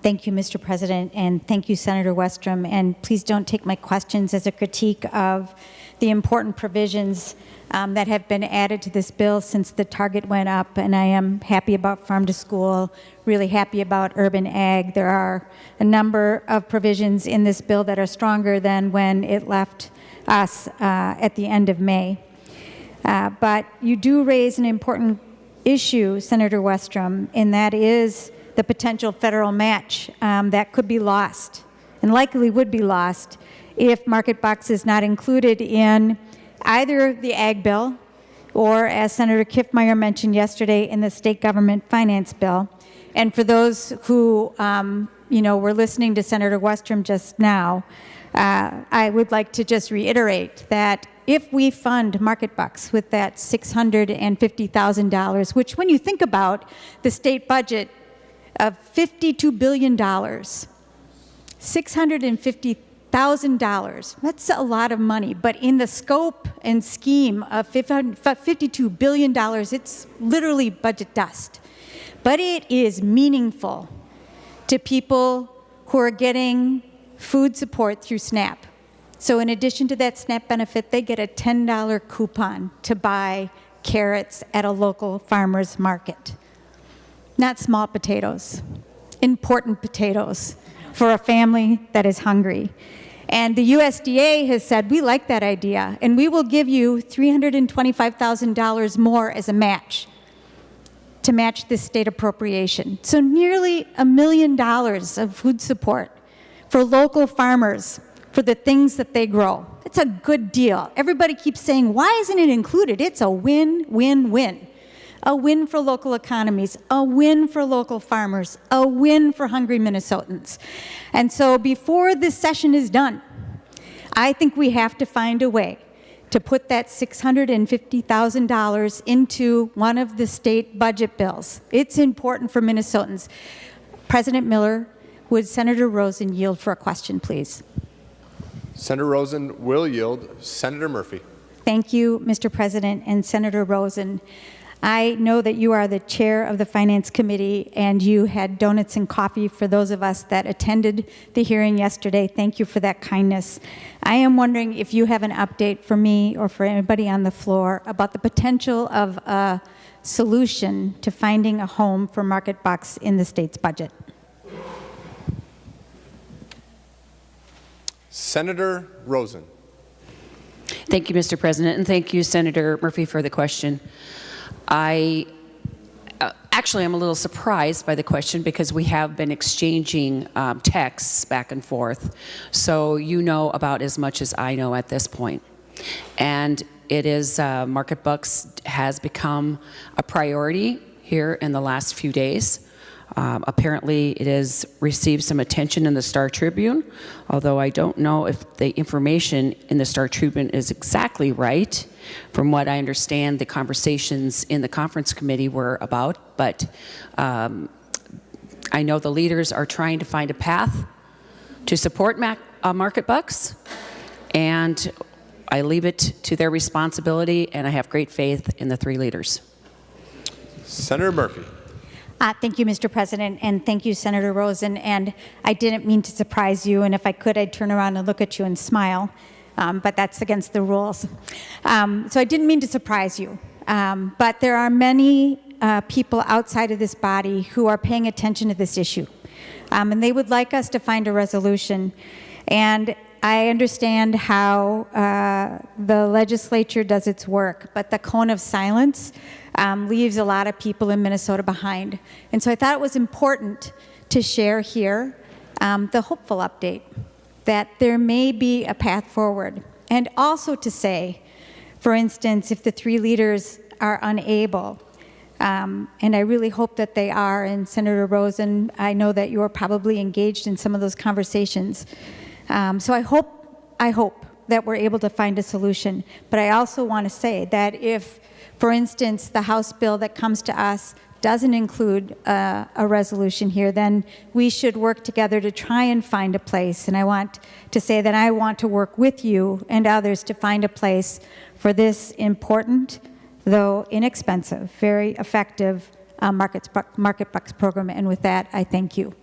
Thank you, Mr. President, and thank you, Senator Westrom. And please don't take my questions as a critique of the important provisions that have been added to this bill since the target went up. And I am happy about farm to school, really happy about urban ag. There are a number of provisions in this bill that are stronger than when it left us at the end of May. But you do raise an important issue, Senator Westrom, and that is the potential federal match that could be lost and likely would be lost if Market Bucks is not included in either the ag bill or, as Senator Kiffmeyer mentioned yesterday, in the state government finance bill. And for those who were listening to Senator Westrom just now, I would like to just reiterate that if we fund Market Bucks with that $650,000, which when you think about the state budget of $52 billion, $650,000, that's a lot of money. But in the scope and scheme of $52 billion, it's literally budget dust. But it is meaningful to people who are getting food support through SNAP. So in addition to that SNAP benefit, they get a $10 coupon to buy carrots at a local farmer's market. Not small potatoes, important potatoes for a family that is hungry. And the USDA has said, we like that idea, and we will give you $325,000 more as a match to match this state appropriation. So nearly $1 million of food support for local farmers for the things that they grow. It's a good deal. Everybody keeps saying, why isn't it included? It's a win-win-win. A win for local economies, a win for local farmers, a win for hungry Minnesotans. And so before this session is done, I think we have to find a way to put that $650,000 into one of the state budget bills. It's important for Minnesotans. President Miller, would Senator Rosen yield for a question, please? Senator Rosen will yield. Senator Murphy. Thank you, Mr. President, and Senator Rosen. I know that you are the chair of the Finance Committee, and you had donuts and coffee for those of us that attended the hearing yesterday. Thank you for that kindness. I am wondering if you have an update for me or for anybody on the floor about the potential of a solution to finding a home for Market Bucks in the state's budget. Senator Rosen. Thank you, Mr. President, and thank you, Senator Murphy, for the question. Actually, I'm a little surprised by the question because we have been exchanging texts back and forth. So you know about as much as I know at this point. And it is, Market Bucks has become a priority here in the last few days. Apparently, it has received some attention in the Star Tribune, although I don't know if the information in the Star Tribune is exactly right. From what I understand, the conversations in the conference committee were about, but I know the leaders are trying to find a path to support Market Bucks, and I leave it to their responsibility, and I have great faith in the three leaders. Senator Murphy. Thank you, Mr. President, and thank you, Senator Rosen. And I didn't mean to surprise you, and if I could, I'd turn around and look at you and smile, but that's against the rules. So I didn't mean to surprise you, but there are many people outside of this body who are paying attention to this issue, and they would like us to find a resolution. And I understand how the legislature does its work, but the cone of silence leaves a lot of people in Minnesota behind. And so I thought it was important to share here the hopeful update that there may be a path forward. And also to say, for instance, if the three leaders are unable, and I really hope that they are, and Senator Rosen, I know that you're probably engaged in some of those conversations. So I hope that we're able to find a solution. But I also want to say that if, for instance, the House bill that comes to us doesn't include a resolution here, then we should work together to try and find a place. And I want to say that I want to work with you and others to find a place for this important, though inexpensive, very effective Market Bucks program. And with that, I thank you.